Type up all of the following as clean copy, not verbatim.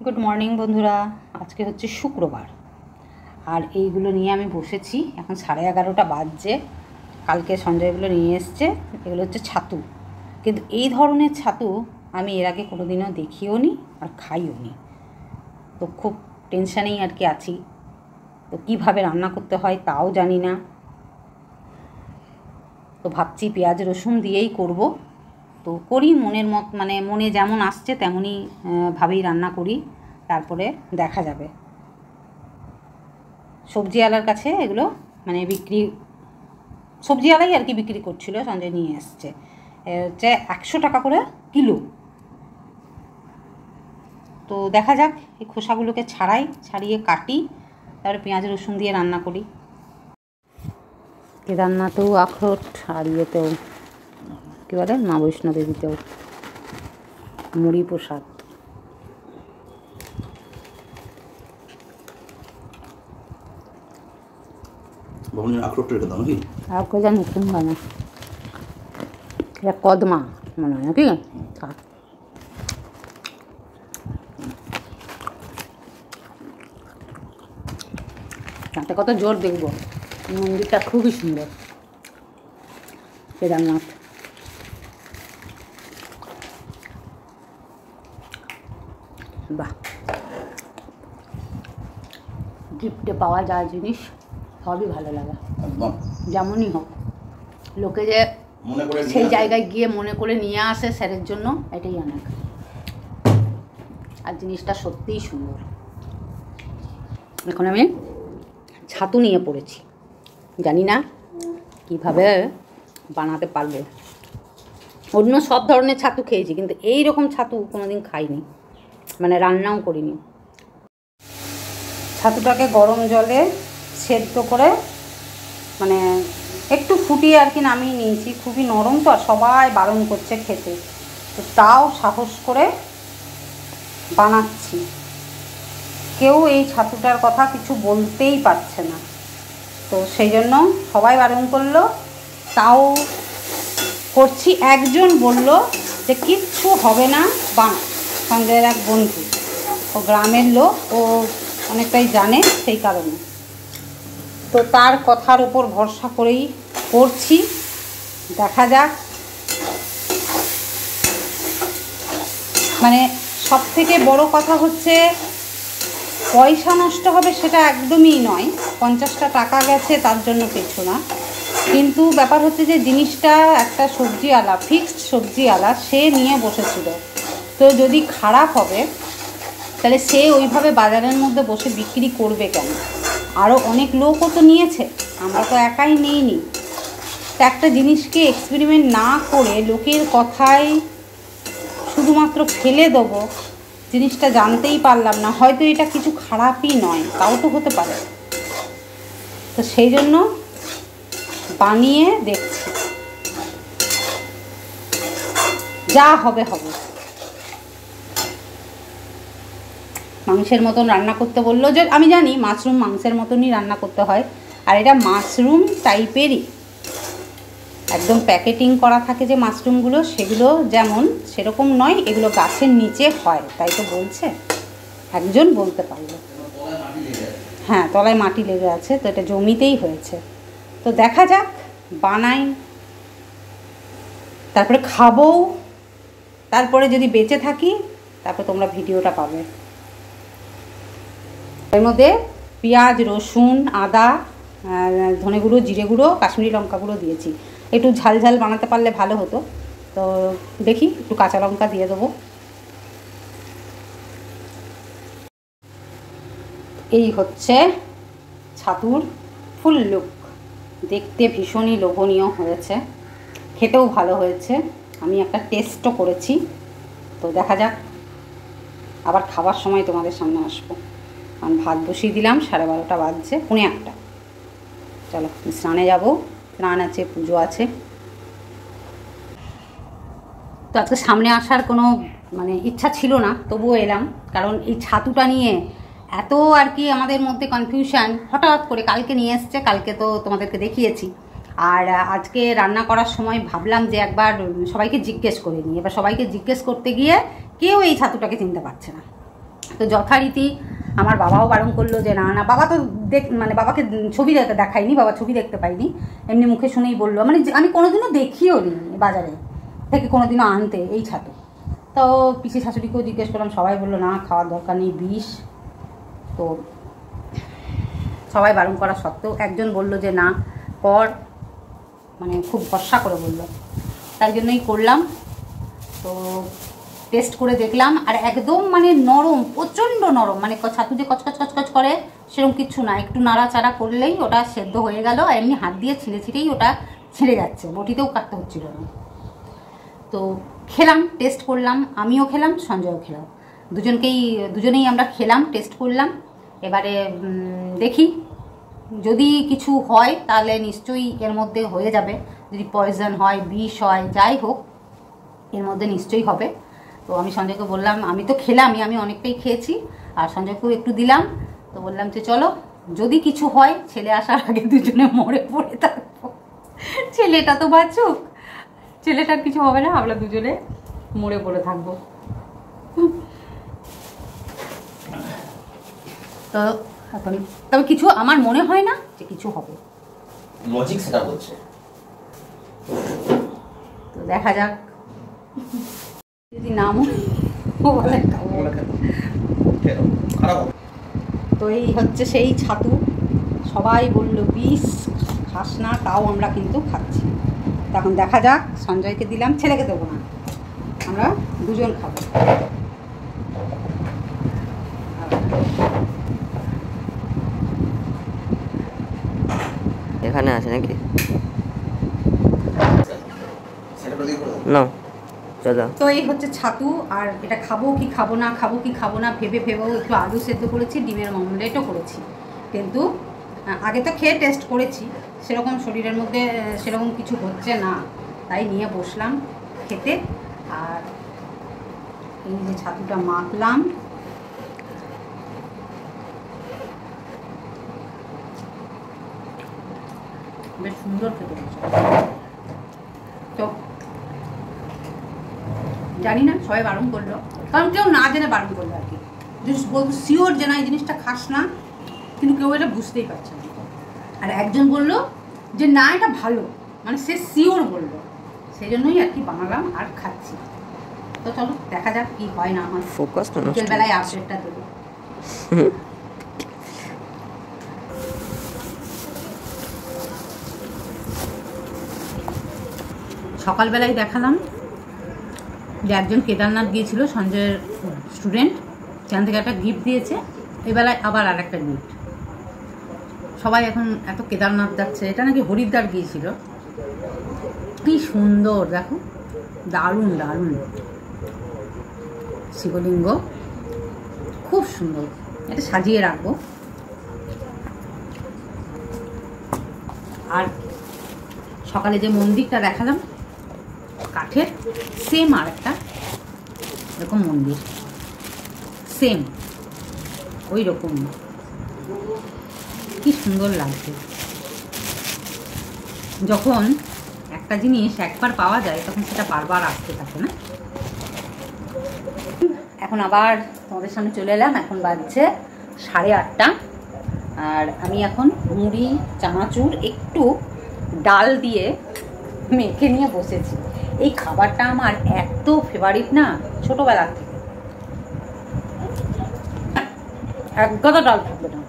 Good morning বন্ধুরা, আজকে হচ্ছে শুক্রবার আর এইগুলো নিয়ে আমি বসেছি। এখন 11:30 বাজছে। কালকে সঞ্জয়গুলো নিয়ে এসছে। এগুলো হচ্ছে ছাতু, কিন্তু এই ধরনের ছাতু আমি এর আগে কোনো দিনও দেখিও নি আর খাইও নি। তো খুব টেনশানেই আর কি আছি। তো কীভাবে রান্না করতে হয় তাও জানি না। তো ভাবছি পেঁয়াজ রসুন দিয়েই করব। তো করি মনের মানে মনে যেমন আসছে তেমনই ভাবেই রান্না করি, তারপরে দেখা যাবে। সবজিওয়ালার কাছে এগুলো মানে বিক্রি, সবজিওয়ালাই আর কি বিক্রি করছিল, সঞ্জয় নিয়ে এসছে। হচ্ছে 100 টাকা করে কিলো। তো দেখা যাক, এই খোসাগুলোকে ছাড়িয়ে কাটি, তারপরে পেঁয়াজ রসুন দিয়ে রান্না করি। এ রান্নাতেও আখরোট আর ইয়েতেও কী বলে মা বৈষ্ণদেবীতেও মুড়ি প্রসাদ। আখরোটের কথা নাকি? আখরোট জানি কোন হয় না, এটা কদমা মনে হয় নাকি। তাতে কত জোর দেখবো। মন্দিরটা খুবই সুন্দর, কেদারনাথ। বাহ, গিফটে পাওয়া যায় জিনিস সবই ভালো লাগে, যেমনই হোক। লোকে যে সেই জায়গায় গিয়ে মনে করে নিয়ে আসে স্যারের জন্য, এটাই অনেক। আর জিনিসটা সত্যিই সুন্দর। এখন আমি ছাতু নিয়ে পড়েছি, জানি না কীভাবে বানাতে পারবো। অন্য সব ধরনের ছাতু খেয়েছি, কিন্তু এই রকম ছাতু কোনোদিন খাইনি, মানে রান্নাও করিনি। ছাতুটাকে গরম জলে সেদ্ধ করে মানে একটু ফুটিয়ে আর কি নামিয়ে নিয়েছি। খুবই নরম তো, আর সবাই বারণ করছে খেতে, তো তাও সাহস করে বানাচ্ছি। কেউ এই ছাতুটার কথা কিছু বলতেই পারছে না, তো সেই জন্য সবাই বারণ করলো, তাও করছি। একজন বলল যে কিচ্ছু হবে না, বানা। সঞ্জয়ের এক বন্ধু, ও গ্রামের লোক, ও অনেকটাই জানে, সেই কারণে তো তার কথার উপর ভরসা করেই করছি। দেখা যাক। মানে সব থেকে বড় কথা হচ্ছে পয়সা নষ্ট হবে সেটা একদমই নয়। 50টা টাকা গেছে তার জন্য কিছু না, কিন্তু ব্যাপার হচ্ছে যে জিনিসটা একটা সবজিওয়ালা, ফিক্সড সবজিওয়ালা, সে নিয়ে বসেছিল। তো যদি খারাপ হবে তাহলে সে ওইভাবে বাজারের মধ্যে বসে বিক্রি করবে কেন? আরও অনেক লোকও তো নিয়েছে, আমরা তো একাই নিইনি। তো একটা জিনিসকে এক্সপেরিমেন্ট না করে লোকের কথায় শুধুমাত্র ফেলে দেবো, জিনিসটা জানতেই পারলাম না, হয়তো এটা কিছু খারাপই নয়, তাও তো হতে পারে। তো সেই জন্য বানিয়ে দেখছি, যা হবে হবে। মাংসের মতন রান্না করতে বললো, যে আমি জানি মাশরুম মাংসের মতনই রান্না করতে হয়, আর এটা মাশরুম টাইপেরই, একদম প্যাকেটিং করা থাকে যে মাশরুমগুলো, সেগুলো যেমন সেরকম নয়, এগুলো গাছের নিচে হয়, তাই তো বলছে একজন, বলতে পারলো। হ্যাঁ, তলায় মাটি লেগে আছে, তো এটা জমিতেই হয়েছে। তো দেখা যাক, বানাই, তারপরে খাবো, তারপরে যদি বেঁচে থাকি তারপরে তোমরা ভিডিওটা পাবে। এর মধ্যে পেঁয়াজ রসুন আদা ধনে গুঁড়ো জিরে গুঁড়ো কাশ্মীরি লঙ্কা গুঁড়ো দিয়েছি। একটু ঝাল ঝাল বানাতে পারলে ভালো হতো, তো দেখি একটু কাঁচা লঙ্কা দিয়ে দেবো। এই হচ্ছে ছাতুর ফুল লুক। দেখতে ভীষণই লোভনীয় হয়েছে, খেতেও ভালো হয়েছে। আমি একটা টেস্টও করেছি, তো দেখা যাক। আবার খাবার সময় তোমাদের সামনে আসবো। কারণ ভাত বসিয়ে দিলাম, 12:30 বাজছে, 1:45। চলো স্নানে যাব, স্নান আছে, পুজো আছে। তো আজকে সামনে আসার কোনো মানে ইচ্ছা ছিল না, তবুও এলাম, কারণ এই ছাতুটা নিয়ে এত আর কি আমাদের মধ্যে কনফিউশন। হঠাৎ করে কালকে নিয়ে এসছে, কালকে তো তোমাদেরকে দেখিয়েছি, আর আজকে রান্না করার সময় ভাবলাম যে একবার সবাইকে জিজ্ঞেস করে নিই। এবার সবাইকে জিজ্ঞেস করতে গিয়ে কেউ এই ছাতুটাকে চিনতে পারছে না। তো যথারীতি আমার বাবাও বারণ করলো যে না না, বাবা তো মানে বাবাকে ছবি দেখায়নি, বাবা ছবি দেখতে পাইনি, এমনি মুখে শুনেই বললো, মানে আমি কোনোদিনও দেখিও নি বাজারে থেকে কোনোদিনও আনতে এই ছাতু। তো পিসি শাশুড়িকেও জিজ্ঞেস করলাম, সবাই বললো না খাওয়ার দরকার নেই, বিষ। তো সবাই বারণ করা সত্ত্বেও একজন বলল যে না কর, মানে খুব ভরসা করে বললো, তাই জন্যই করলাম। তো টেস্ট করে দেখলাম, আর একদম মানে নরম, প্রচণ্ড নরম, মানে ছাতু যে কচকচ কচকচ করে সেরকম কিচ্ছু না, একটু নাড়াচাড়া করলেই ওটা সেদ্ধ হয়ে গেল, আর এমনি হাত দিয়ে ছিঁড়ে ছিঁড়েই ওটা ছিঁড়ে যাচ্ছে, বটিতেও কাটতে হচ্ছিল না। তো খেলাম, টেস্ট করলাম, আমিও খেলাম, সঞ্জয়ও খেলাম, দুজনেই আমরা খেলাম, টেস্ট করলাম। এবারে দেখি যদি কিছু হয় তাহলে নিশ্চয়ই এর মধ্যে হয়ে যাবে, যদি পয়জন হয়, বিষ হয়, যাই হোক এর মধ্যে নিশ্চয়ই হবে। তো আমি সঞ্জয়কে বললাম, আমি তো খেলামই, আমি অনেকটাই খেয়েছি, আর সঞ্জয়কেও একটু দিলাম। তো বললাম যে চলো যদি কিছু হয়, ছেলে আসার আগে দুজনে মরে পড়ে থাকবো, ছেলেটা তো বাঁচুক, ছেলেটার কিছু হবে না, আমরা দুজনে মরে পড়ে থাকবো। তো এখন তবে কিছু আমার মনে হয় না যে কিছু হবে, লজিক সেটা বলছে। তো দেখা যাক, যদি না মনে তো এই হচ্ছে সেই ছাতু, সবাই বলল বিষ খাস না, তাও আমরা কিন্তু খাচ্ছি। তখন দেখা যাক, সঞ্জয়কে দিলাম, ছেলেকে দেবো না, আমরা দুজন খাবো। এখানে আছে নাকি না? তো এই হচ্ছে ছাতু, আর এটা খাবো কি খাবো না ভেবেও একটু আলু সেদ্ধ করেছি, ডিমের অমলেটও করেছি, কিন্তু আগে তো খেয়ে টেস্ট করেছি, সেরকম শরীরের মধ্যে সেরকম কিছু হচ্ছে না, তাই নিয়ে বসলাম খেতে। আর এই যে ছাতুটা মাখলাম, বেশ সুন্দর খেতে হচ্ছে। তো জানি না, সবাই বারণ করলো, কারণ কেউ না জেনে বারণ করলো আর কি, বলবো শিওর যে না এই জিনিসটা খাস না, কিন্তু কেউ এটা বুঝতেই পারছে না। আর একজন বললো যে না এটা ভালো, মানে সে শিওর বললো, সেই জন্যই আর কি বানালাম আর খাচ্ছি। তো চলো দেখা যাক কি হয় না হয়, বিকেলবেলায় আপডেটটা দেবো। সকালবেলায় দেখালাম যে একজন কেদারনাথ গিয়েছিল, সঞ্জয়ের স্টুডেন্ট, সেখান থেকে একটা গিফট দিয়েছে, এবেলায় আবার আর একটা গিফট। সবাই এখন এত কেদারনাথ যাচ্ছে, এটা নাকি হরিদ্বার গিয়েছিল, কি সুন্দর দেখো, দারুণ দারুণ শিবলিঙ্গ, খুব সুন্দর, এটা সাজিয়ে রাখবো। আর সকালে যে মন্দিরটা দেখালাম কাঠের, সেম আর একটা এরকম মন্দির, সেম ওই রকম, কি সুন্দর লাগছে। যখন একটা জিনিস একবার পাওয়া যায় তখন সেটা বারবার আসতে থাকে না। এখন আবার তোমাদের সামনে চলে এলাম, এখন বাজছে 8:30, আর আমি এখন মুড়ি চানাচুর একটু ডাল দিয়ে মেখে নিয়ে বসেছি। এই খাবারটা আমার এত ফেভারিট না ছোটোবেলার থেকে, এক গাদা ডাল থাকবে না,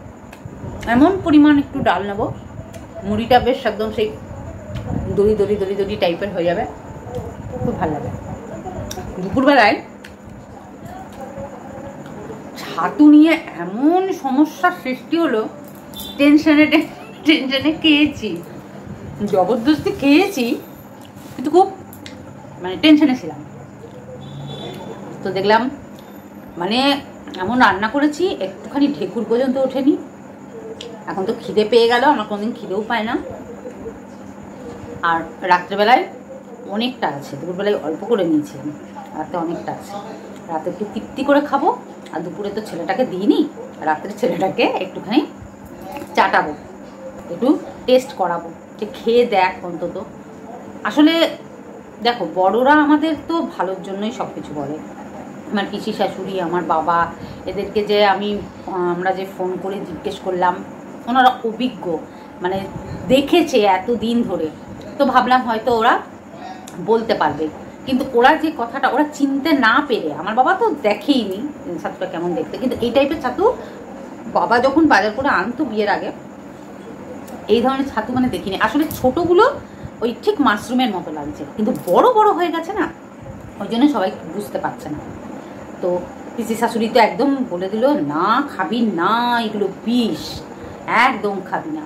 এমন পরিমাণ একটু ডাল নেব, মুড়িটা বেশ একদম সেই দড়ি দড়ি দড়ি দড়ি টাইপের হয়ে যাবে, খুব ভালো লাগে। দুপুরবেলায় ছাতু নিয়ে এমন সমস্যার সৃষ্টি হলো, টেনশনে খেয়েছি, জবরদস্তি খেয়েছি, কিন্তু খুব মানে টেনশনে ছিলাম। তো দেখলাম মানে এমন রান্না করেছি, একটুখানি ঢেকুর পর্যন্ত ওঠেনি। এখন তো খিদে পেয়ে গেল, আমার কোনোদিন খিদেও পায় না। আর রাত্রেবেলায় অনেকটা আছে, দুপুরবেলায় অল্প করে নিয়েছি, রাতে অনেকটা আছে, রাতে একটু তৃপ্তি করে খাবো। আর দুপুরে তো ছেলেটাকে দিইনি, রাত্রে ছেলেটাকে একটুখানি চাটাবো, একটু টেস্ট করাবো যে খেয়ে দেখ অন্তত। আসলে দেখো, বড়রা আমাদের তো ভালোর জন্যই সব কিছু বলে, আমার পিসি শাশুড়ি, আমার বাবা, এদেরকে যে আমরা যে ফোন করে জিজ্ঞেস করলাম, ওনারা অভিজ্ঞ, মানে দেখেছে এত দিন ধরে, তো ভাবলাম হয়তো ওরা বলতে পারবে। কিন্তু ওরা যে কথাটা ওরা চিনতে না পেরে, আমার বাবা তো দেখেইনি ছাতুটা কেমন দেখতে, কিন্তু এই টাইপের ছাতু বাবা যখন বাজার করে আনতো বিয়ের আগে, এই ধরনের ছাতু মানে দেখিনি। আসলে ছোটোগুলো ওই ঠিক মাশরুমের মতো লাগছে, কিন্তু বড় বড় হয়ে গেছে না, ওই জন্য সবাই বুঝতে পারছে না। তো পিসি শাশুড়ি তো একদম বলে দিল, না খাবি না, এগুলো বিষ, একদম খাবি না।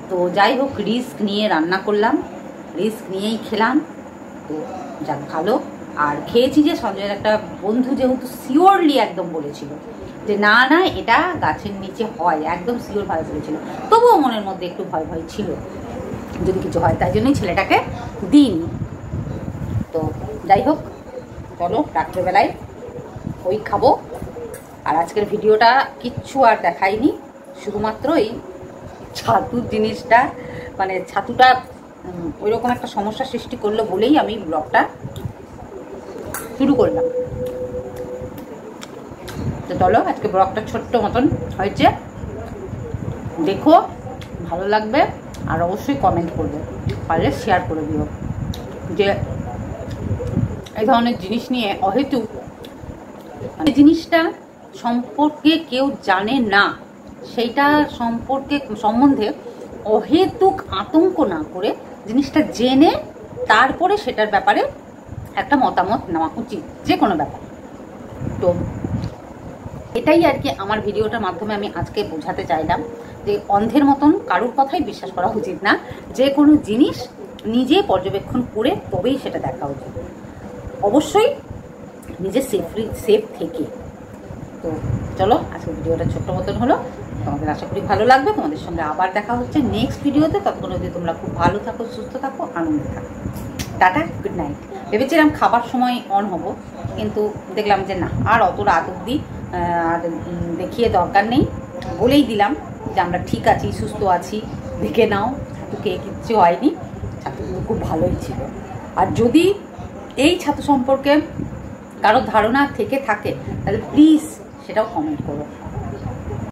তো যাই হোক, রিস্ক নিয়ে রান্না করলাম, রিস্ক নিয়েই খেলাম। তো যাক ভালো। আর খেয়েছি যে সঞ্জয়ের একটা বন্ধু যেহেতু শিওরলি একদম বলেছিল যে না না এটা গাছের নিচে হয়, একদম শিওর ভাবে বলেছিল, তবুও মনের মধ্যে একটু ভয় ভয় ছিল যদি কিছু হয়, তাই জন্যই ছেলেটাকে দিইনি। তো যাই হোক, চলো রাত্রেবেলায় ওই খাবো। আর আজকের ভিডিওটা কিচ্ছু আর দেখাইনি, শুধুমাত্র এই ছাতুর জিনিসটা, মানে ছাতুটা ওইরকম একটা সমস্যা সৃষ্টি করলো বলেই আমি ব্লগটা শুরু করলাম। তো চলো, আজকে ব্লগটা ছোট্ট মতন হয়েছে, দেখো ভালো লাগবে, আর অবশ্যই কমেন্ট করবে, পারলে শেয়ার করে দিও। যে এই ধরনের জিনিস নিয়ে অহেতুক, মানে জিনিসটা সম্পর্কে কেউ জানে না, সেইটা সম্বন্ধে অহেতুক আতঙ্ক না করে জিনিসটা জেনে তারপরে সেটার ব্যাপারে একটা মতামত নেওয়া উচিত, যে কোনো ব্যাপার। তো এটাই আর কি আমার ভিডিওটার মাধ্যমে আমি আজকে বোঝাতে চাইলাম, যে অন্ধের মতন কারোর কথাই বিশ্বাস করা উচিত না, যে কোনো জিনিস নিজে পর্যবেক্ষণ করে তবেই সেটা দেখা উচিত, অবশ্যই নিজে সেফ থেকে। তো চলো, আজকে ভিডিওটা ছোট্ট মতন হলো, তোমাদের আশা করি ভালো লাগবে। তোমাদের সঙ্গে আবার দেখা হচ্ছে নেক্সট ভিডিওতে। ততক্ষণ অবধি তোমরা খুব ভালো থাকো, সুস্থ থাকো, আনন্দে থাকো। Tata, good night. ভেবেছিলাম খাবার সময় অন হব, কিন্তু দেখলাম যে না, আর অত রাত অবধি আর দেখিয়ে দরকার নেই, বলেই দিলাম যে আমরা ঠিক আছি, সুস্থ আছি, দেখে নাও। ছাতুকে কিচ্ছু হয়নি, ছাতুগুলো খুব ভালোই ছিল। আর যদি এই ছাতু সম্পর্কে কারো ধারণা থেকে থাকে তাহলে প্লিজ সেটাও কমেন্ট করো।